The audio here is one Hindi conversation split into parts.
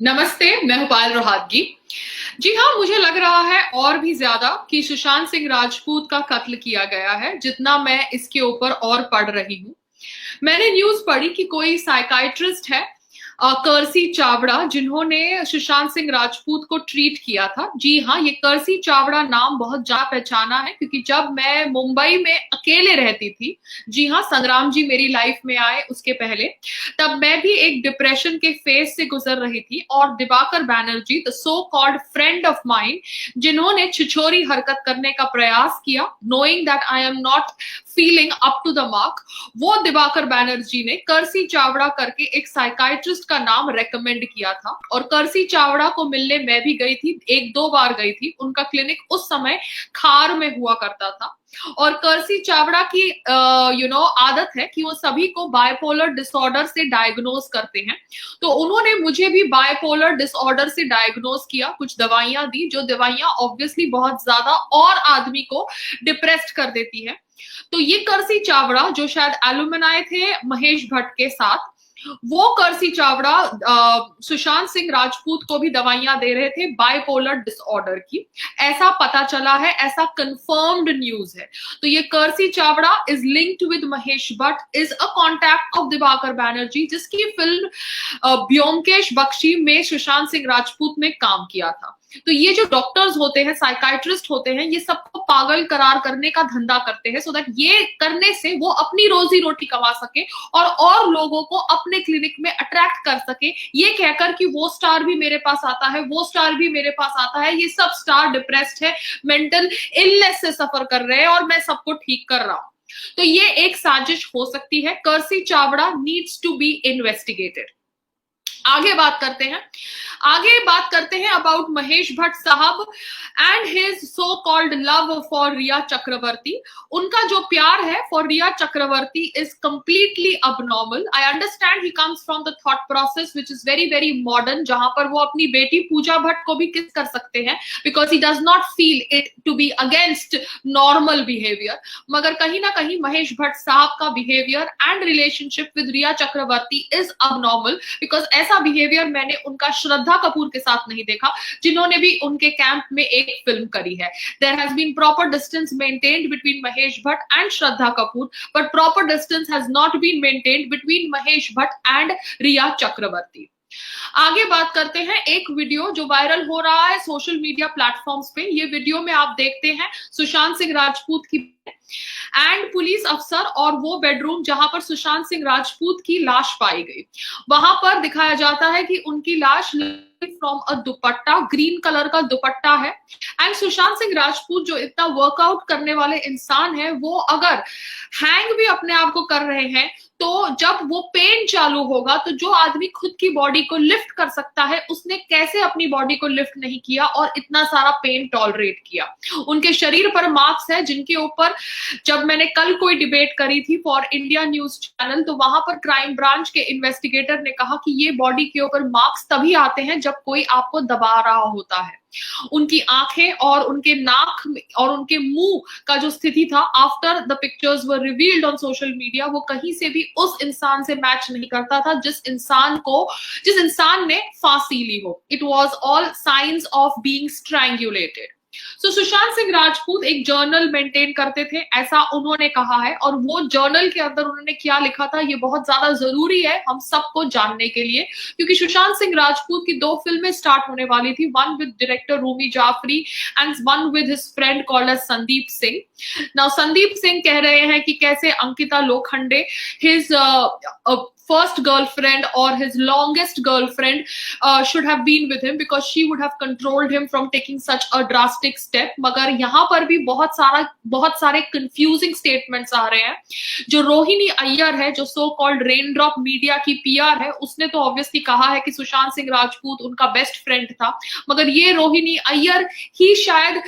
नमस्ते, मैं भोपाल रोहातगी। जी हाँ, मुझे लग रहा है और भी ज्यादा कि सुशांत सिंह राजपूत का कत्ल किया गया है, जितना मैं इसके ऊपर और पढ़ रही हूँ। मैंने न्यूज पढ़ी कि कोई साइकाइट्रिस्ट है, कर्सी चावड़ा, जिन्होंने सुशांत सिंह राजपूत को ट्रीट किया था। जी हाँ, ये कर्सी चावड़ा नाम बहुत जा पहचाना है, क्योंकि जब मैं मुंबई में अकेले रहती थी, जी हाँ, संग्राम जी मेरी लाइफ में आए उसके पहले, तब मैं भी एक डिप्रेशन के फेज से गुजर रही थी, और Diwakar Banerjee, the so called friend of mine, जिन्होंने छिछोरी हरकत करने का प्रयास किया, knowing that I am not feeling up to the mark, वो दिवाकर बैनर्जी ने कर्सी चावड़ा करके एक साइकाइट्रिस्ट का नाम रेकमेंड किया था। और कर्सी चावड़ा को मिलने मैं भी गई थी, एक दो बार गई थी। उनका क्लिनिक उस समय खार में हुआ करता था। और कर्सी चावड़ा की आदत है कि वो सभी को बायपोलर डिसऑर्डर से डायग्नोज करते हैं। तो उन्होंने मुझे भी बायपोलर डिसऑर्डर से डायग्नोज किया, कुछ दवाइयां दी, जो दवाइयां ऑब्वियसली बहुत ज्यादा और आदमी को डिप्रेस्ड कर देती है। तो ये कर्सी चावड़ा, जो शायद एलुमनाई थे महेश भट्ट के साथ, वो कर्सी चावड़ा सुशांत सिंह राजपूत को भी दवाइयां दे रहे थे बाइपोलर डिसऑर्डर की। ऐसा पता चला है, ऐसा कंफर्म्ड न्यूज है। तो ये Kersi Chavda is linked with Mahesh Bhatt, is a contact of Dibakar Banerjee, जिसकी फिल्म ब्योमकेश बख्शी में सुशांत सिंह राजपूत ने काम किया था। तो ये जो डॉक्टर्स होते हैं, साइकाइट्रिस्ट होते हैं, ये सबको पागल करार करने का धंधा करते हैं, सो दैट ये करने से वो अपनी रोजी रोटी कमा सके और लोगों को अपने क्लिनिक में अट्रैक्ट कर सके, ये कहकर कि वो स्टार भी मेरे पास आता है, वो स्टार भी मेरे पास आता है, ये सब स्टार डिप्रेस्ड है, मेंटल इलनेस से सफर कर रहे हैं, और मैं सबको ठीक कर रहा हूं। तो ये एक साजिश हो सकती है। Kersi Chavda needs to be investigated. आगे बात करते हैं अबाउट महेश भट्ट साहब and his so called love for Rhea Chakraborty. उनका जो प्यार है for Rhea Chakraborty is completely abnormal. I understand he comes from the thought process which is very very modern, जहां पर वो अपनी बेटी पूजा भट्ट को भी किस कर सकते हैं, because he does not feel it to be against normal behaviour. मगर कहीं ना कहीं महेश भट्ट साहब का behaviour and relationship with Riya Chakraborty is abnormal, because ऐसा बिहेवियर मैंने उनका श्रद्धा कपूर के साथ नहीं देखा, जिन्होंने भी उनके कैंप में एक फिल्म करी है। There has been proper distance maintained between Mahesh Bhatt and Shraddha Kapoor, but proper distance has not been maintained between Mahesh Bhatt and Rhea Chakraborty. आगे बात करते हैं एक वीडियो जो वायरल हो रहा है सोशल मीडिया प्लेटफॉर्म्स पे। ये वीडियो में आप देखते हैं सुशांत सिंह राजपूत की एंड पुलिस अफसर, और वो बेडरूम जहां पर सुशांत सिंह राजपूत की लाश पाई गई, वहां पर दिखाया जाता है कि उनकी लाश from a dupatta, green colour का दुपट्टा है। एंड सुशांत सिंह राजपूत जो इतना वर्कआउट करने वाले इंसान है, वो अगर हैंग भी अपने आप को कर रहे हैं, तो जब वो पेन चालू होगा, तो जो आदमी खुद की बॉडी को लिफ्ट कर सकता है, उसने कैसे अपनी बॉडी को लिफ्ट नहीं किया और इतना सारा पेन टॉलरेट किया। उनके शरीर पर मार्क्स है, जिनके ऊपर जब मैंने कल कोई डिबेट करी थी फॉर इंडिया न्यूज चैनल, तो वहां पर क्राइम ब्रांच के इन्वेस्टिगेटर ने कहा कि ये बॉडी के ऊपर मार्क्स तभी आते हैं जब कोई आपको दबा रहा होता है। उनकी आंखें और उनके नाक और उनके मुंह का जो स्थिति था after the pictures were revealed on social media, वो कहीं से भी उस इंसान से मैच नहीं करता था जिस इंसान ने फांसी ली हो। It was all signs of being strangulated. So Sushant Singh Rajput एक जर्नल मेंटेन करते थे, ऐसा उन्होंने कहा है, और वो जर्नल के अंदर उन्होंने क्या लिखा था ये बहुत ज्यादा जरूरी है हम सबको जानने के लिए, क्योंकि सुशांत सिंह राजपूत की 2 फिल्में स्टार्ट होने वाली थी, one with director Rumi Jafri and one with his friend called as Sandeep Singh. Now Sandeep Singh कह रहे हैं कि कैसे Ankita Lokhande, his first girlfriend or his longest girlfriend should have been with him because she would have controlled him from taking such a drastic step। मगर यहाँ पर भी बहुत सारे confusing statements आ रहे हैं। जो रोहिणी अय्यर है, जो so called rain drop media की पीआर है, उसने तो ऑब्वियसली कहा है कि सुशांत सिंह राजपूत उनका बेस्ट फ्रेंड था, मगर ये रोहिणी अय्यर ही शायद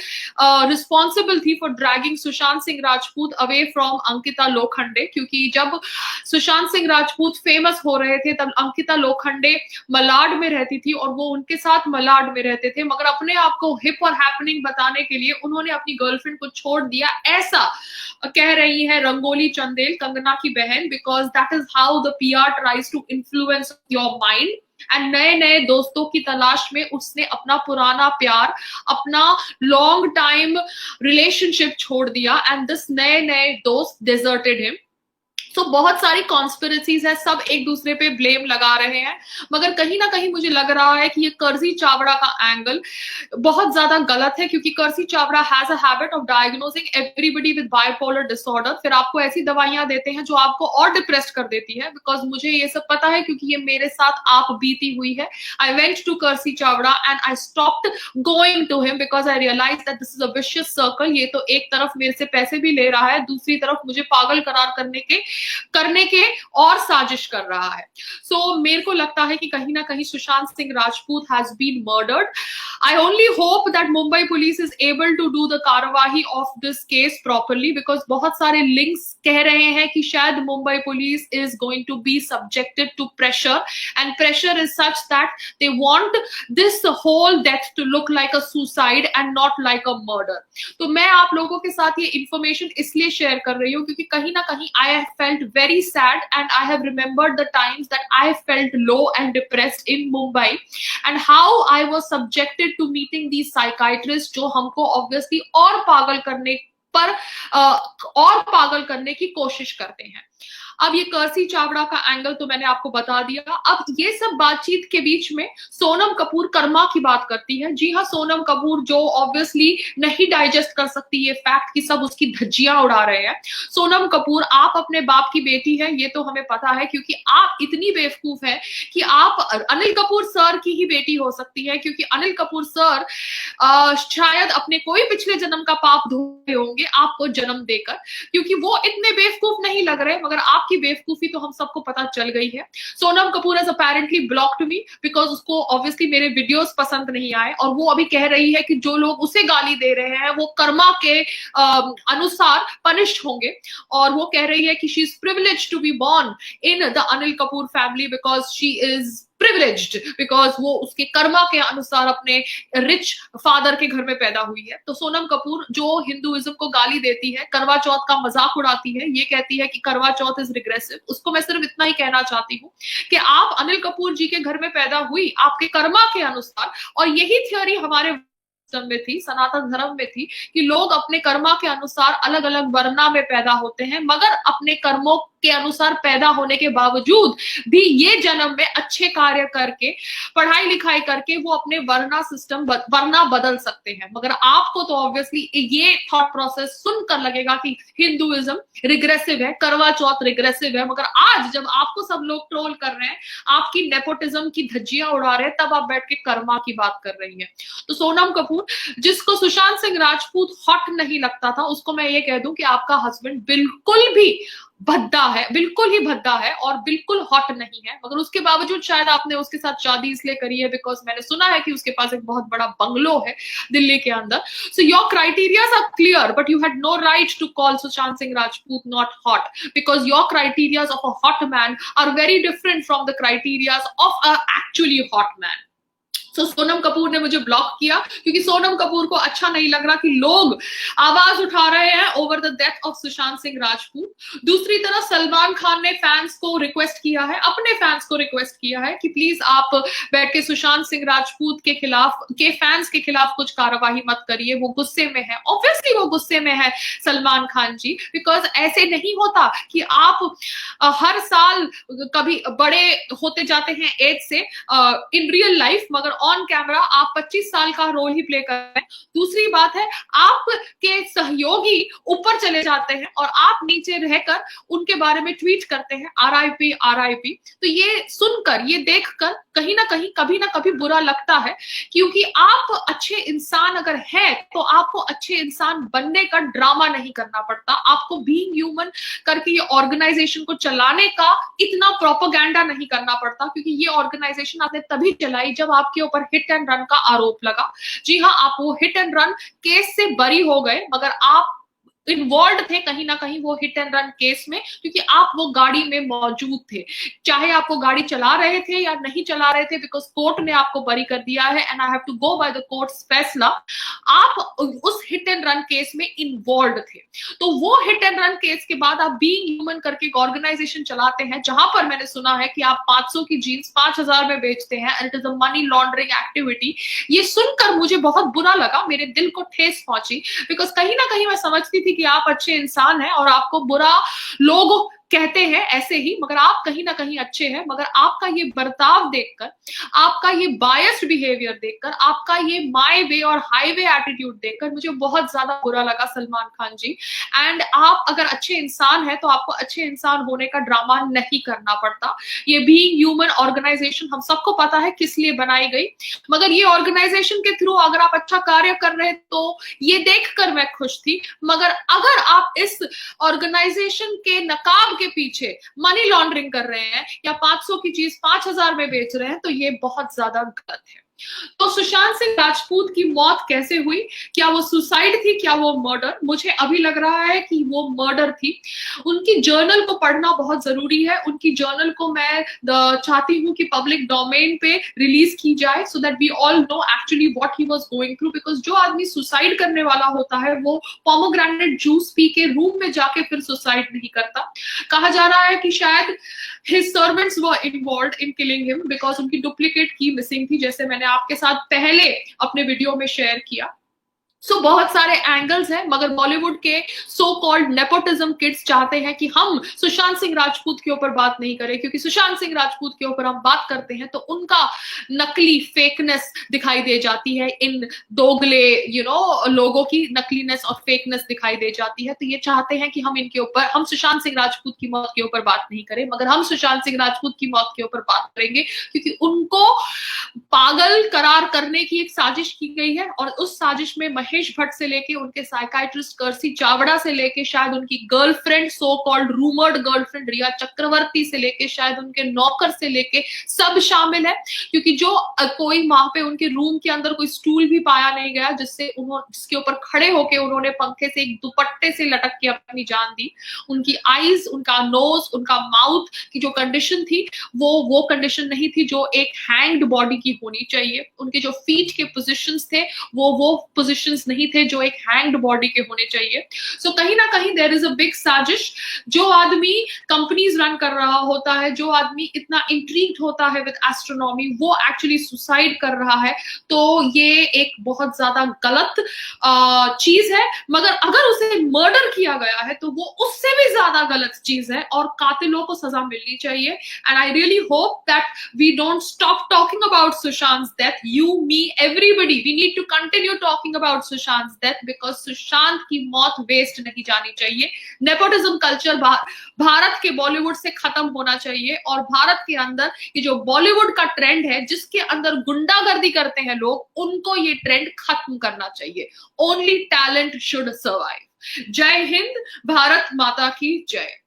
रिस्पॉन्सिबल थी for dragging Sushant Singh Rajput away from Ankita Lokhande, क्योंकि जब सुशांत सिंह राजपूत फेमस हो रहे थे तब अंकिता लोखंडे मलाड में रहती थी और वो उनके साथ मलाड में रहते थे, मगर अपने आप को हिप और हैपनिंग बताने के लिए उन्होंने अपनी गर्लफ्रेंड को छोड़ दिया, ऐसा कह रही है रंगोली चंदेल, कंगना की बहन, because that is how the PR tries to influence your mind. And नए नए दोस्तों की तलाश में उसने अपना पुराना प्यार, अपना लॉन्ग टाइम रिलेशनशिप छोड़ दिया, एंड दिस नए नए दोस्त डिजर्टेड हिम। तो बहुत सारी कॉन्स्पिरसीज है, सब एक दूसरे पे ब्लेम लगा रहे हैं, मगर कहीं ना कहीं मुझे लग रहा है कि ये कर्जी चावड़ा का एंगल बहुत ज्यादा गलत है, क्योंकि Kersi Chavda has a habit of diagnosing everybody with bipolar disorder. फिर आपको ऐसी दवाइयां देते हैं जो आपको और डिप्रेस्ड कर देती है, बिकॉज मुझे ये सब पता है क्योंकि ये मेरे साथ आप बीती हुई है। I went to Kersi Chavda and I stopped going to him because I realise that this is a vicious circle. ये तो एक तरफ मेरे से पैसे भी ले रहा है, दूसरी तरफ मुझे पागल करार करने के और साजिश कर रहा है। सो मेरे को लगता है कि कहीं ना कहीं Sushant Singh Rajput has been murdered. I only hope that Mumbai police is able to do the कार्यवाही of this case properly, because बहुत सारे लिंक्स कह रहे हैं कि शायद Mumbai police is going to be subjected to pressure, and pressure is such that they want this whole death to look like a suicide and not like a murder. तो मैं आप लोगों के साथ ये इंफॉर्मेशन इसलिए शेयर कर रही हूँ क्योंकि कहीं ना कहीं I have felt very sad and I have remembered the times that I felt low and depressed in Mumbai and how I was subjected to meeting these psychiatrists जो हमको obviously और पागल करने पर और पागल करने की कोशिश करते हैं। अब ये कर्सी चावड़ा का एंगल तो मैंने आपको बता दिया। अब ये सब बातचीत के बीच में सोनम कपूर कर्मा की बात करती है। जी हाँ, सोनम कपूर जो ऑब्वियसली नहीं डाइजेस्ट कर सकती ये फैक्ट कि सब उसकी धज्जियां उड़ा रहे हैं। सोनम कपूर, आप अपने बाप की बेटी है, ये तो हमें पता है, क्योंकि आप इतनी बेवकूफ है कि आप अनिल कपूर सर की ही बेटी हो सकती है, क्योंकि अनिल कपूर सर शायद अपने कोई पिछले जन्म का पाप धोए होंगे आपको जन्म देकर, क्योंकि वो इतने बेवकूफ नहीं लग रहे, मगर आपकी बेवकूफी तो हम सबको पता चल गई है। Sonam Kapoor has apparently blocked me because उसको ऑब्वियसली मेरे वीडियोस पसंद नहीं आए, और वो अभी कह रही है कि जो लोग उसे गाली दे रहे हैं वो कर्मा के अनुसार पनिश्ड होंगे, और वो कह रही है कि she is privileged to be born in the Anil Kapoor family because she is privileged, because वो उसके कर्मा के अनुसार अपने रिच फादर के घर में पैदा हुई है। तो सोनम कपूर जो हिंदुइज्म को गाली देती है, करवा चौथ का मजाक उड़ाती है, ये कहती है कि करवा चौथ इज रिग्रेसिव, उसको मैं सिर्फ इतना ही कहना चाहती हूँ कि आप अनिल कपूर जी के घर में पैदा हुई आपके कर्मा के अनुसार, और यही थ्योरी हमारे में थी, सनातन धर्म में थी, कि लोग अपने कर्मा के अनुसार अलग अलग वर्णा में पैदा होते हैं, मगर अपने कर्मों के अनुसार पैदा होने के बावजूद भी ये जन्म में अच्छे कार्य करके, पढ़ाई लिखाई करके वो अपने वर्णा बदल सकते हैं। मगर आपको तो ऑब्वियसली ये थॉट प्रोसेस सुनकर लगेगा कि हिंदुइज्म रिग्रेसिव है, करवा चौथ रिग्रेसिव है, मगर आज जब आपको सब लोग ट्रोल कर रहे हैं, आपकी नेपोटिज्म की धज्जियां उड़ा रहे हैं, तब आप बैठ के कर्मा की बात कर रही हैं। तो सोनम कपूर, जिसको सुशांत सिंह राजपूत हॉट नहीं लगता था, उसको मैं ये कह दूं कि आपका हस्बैंड बिल्कुल भी भद्दा है, बिल्कुल ही भद्दा है और बिल्कुल हॉट नहीं है, मगर उसके बावजूद शायद आपने उसके साथ शादी इसलिए करी है बिकॉज मैंने सुना है कि उसके पास एक बहुत बड़ा बंगलो है दिल्ली के अंदर। So your criterias are clear, but you had no right to call Sushant Singh Rajput not hot, because your criterias of a hot man are very different from the criterias of a actually hot man. तो सोनम कपूर ने मुझे ब्लॉक किया क्योंकि सोनम कपूर को अच्छा नहीं लग रहा कि लोग आवाज उठा रहे हैं over the death of Sushant Singh Rajput. दूसरी तरफ सलमान खान ने फैंस को रिक्वेस्ट किया है, अपने फैंस को रिक्वेस्ट किया है कि प्लीज आप बैठ के सुशांत सिंह राजपूत के फैंस के खिलाफ कुछ कार्यवाही मत करिए, वो गुस्से में है। ऑब्वियसली वो गुस्से में है सलमान खान जी, बिकॉज ऐसे नहीं होता कि आप हर साल कभी बड़े होते जाते हैं एज से इन रियल लाइफ, मगर ऑन कैमरा आप 25 साल का रोल ही प्ले कर रहे हैं। दूसरी बात है, आपके सहयोगी ऊपर चले जाते हैं और आप नीचे रहकर उनके बारे में ट्वीट करते हैं RIP RIP। तो ये सुनकर, ये देखकर कहीं ना कहीं कभी ना कभी बुरा लगता है, क्योंकि आप अच्छे इंसान अगर हैं तो आपको अच्छे इंसान बनने का ड्रामा नहीं करना पड़ता, आपको बीइंग ह्यूमन करके ये ऑर्गेनाइजेशन को चलाने का इतना प्रोपेगेंडा नहीं करना पड़ता, क्योंकि ये ऑर्गेनाइजेशन आपने तभी चलाई जब आपके ऊपर हिट एंड रन का आरोप लगा। जी हाँ, आप वो हिट एंड रन केस से बरी हो गए, मगर आप इन्वॉल्व थे कहीं ना कहीं वो हिट एंड रन केस में, क्योंकि आप वो गाड़ी में मौजूद थे, चाहे आप वो गाड़ी चला रहे थे या नहीं चला रहे थे, बिकॉज कोर्ट ने आपको बरी कर दिया है and I have to go by the courts फैसला। आप उस हिट एंड रन केस में इन्वॉल्व थे। तो वो हिट एंड रन केस के बाद आप बीइंग ह्यूमन करके एक ऑर्गेनाइजेशन चलाते हैं, जहां पर मैंने सुना है कि आप 500 की जीन्स 5000 में बेचते हैं and it is a money laundering activity. ये सुनकर मुझे बहुत बुरा लगा, मेरे दिल को ठेस पहुंची, बिकॉज कहीं ना कहीं मैं समझती थी कि आप अच्छे इंसान हैं और आपको बुरा लोग कहते हैं ऐसे ही, मगर आप कहीं ना कहीं अच्छे हैं। मगर आपका ये बर्ताव देखकर, आपका ये बायस्ड बिहेवियर देखकर, आपका ये माय वे और हाईवे एटीट्यूड देखकर मुझे बहुत ज्यादा बुरा लगा सलमान खान जी। एंड आप अगर अच्छे इंसान हैं तो आपको अच्छे इंसान होने का ड्रामा नहीं करना पड़ता। ये बीइंग ह्यूमन ऑर्गेनाइजेशन हम सबको पता है किस लिए बनाई गई, मगर ये ऑर्गेनाइजेशन के थ्रू अगर आप अच्छा कार्य कर रहे हैं तो ये देखकर मैं खुश थी। मगर अगर आप इस ऑर्गेनाइजेशन के नकाब के पीछे मनी लॉन्ड्रिंग कर रहे हैं या 500 की चीज 5000 में बेच रहे हैं, तो ये बहुत ज्यादा गलत है। तो सुशांत सिंह राजपूत की मौत कैसे हुई? क्या वो सुसाइड थी, क्या वो मर्डर? मुझे अभी लग रहा है कि वो मर्डर थी। उनकी जर्नल को पढ़ना बहुत जरूरी है। उनकी जर्नल को मैं चाहती हूँ कि पब्लिक डोमेन पे रिलीज की जाए, so that we all know actually what he was going through. Because जो आदमी सुसाइड करने वाला होता है वो पोमोग्रेनेट जूस पी के रूम में जाके फिर सुसाइड नहीं करता। कहा जा रहा है कि शायद his servants were involved in killing him because उनकी डुप्लीकेट की मिसिंग थी, जैसे मैंने आपके साथ पहले अपने वीडियो में शेयर किया। बहुत सारे एंगल्स हैं, मगर बॉलीवुड के सो कॉल्ड नेपोटिज्म किड्स चाहते हैं कि हम सुशांत सिंह राजपूत के ऊपर बात नहीं करें, क्योंकि सुशांत सिंह राजपूत के ऊपर हम बात करते हैं तो उनका नकली फेकनेस दिखाई दे जाती है, इन दोगले लोगों की नकलीनेस और फेकनेस दिखाई दे जाती है। तो ये चाहते हैं कि हम इनके ऊपर, हम सुशांत सिंह राजपूत की मौत के ऊपर बात नहीं करें, मगर हम सुशांत सिंह राजपूत की मौत के ऊपर बात करेंगे, क्योंकि उनको पागल करार करने की एक साजिश की गई है। और उस साजिश में महेश भट्ट से लेके उनके साइकाइट्रिस्ट कर्सी चावड़ा से लेके शायद उनकी girlfriend, so called rumoured girlfriend Rhea Chakraborty से लेके शायद उनके नौकर से लेके सब शामिल है। क्योंकि जो कोई वहां पे उनके रूम के अंदर कोई स्टूल भी पाया नहीं गया जिसके ऊपर खड़े होके उन्होंने पंखे से एक दुपट्टे से लटक के अपनी जान दी। उनकी आईज, उनका नोज, उनका माउथ की जो कंडीशन थी वो कंडीशन नहीं थी जो एक हैंग्ड बॉडी की होनी चाहिए। उनके जो फीट के पोजीशंस थे वो पोजीशंस नहीं थे जो एक हैंग्ड बॉडी के होने चाहिए। सो कहीं ना कहीं देयर इज अ बिग साजिश। जो आदमी कंपनीज रन कर रहा होता है, जो आदमी इतना इंट्रीग्ड होता है विद एस्ट्रोनॉमी, वो एक्चुअली सुसाइड कर रहा है। तो ये एक बहुत ज्यादा गलत चीज है। मगर अगर उसे मर्डर किया गया है तो वो उससे भी ज्यादा गलत चीज है और कातिलों को सजा मिलनी चाहिए। And I really hope that we don't stop talking about Sushant's death. You, me, everybody, we need to continue talking about Sushant's death because Sushant की मौत वेस्ट नहीं जानी चाहिए। नेपोटिज्म कल्चर भारत के बॉलीवुड से खत्म होना चाहिए और भारत के अंदर ये जो बॉलीवुड का ट्रेंड है जिसके अंदर गुंडागर्दी करते हैं लोग, उनको ये ट्रेंड खत्म करना चाहिए। Only talent should survive. जय हिंद, भारत माता की जय।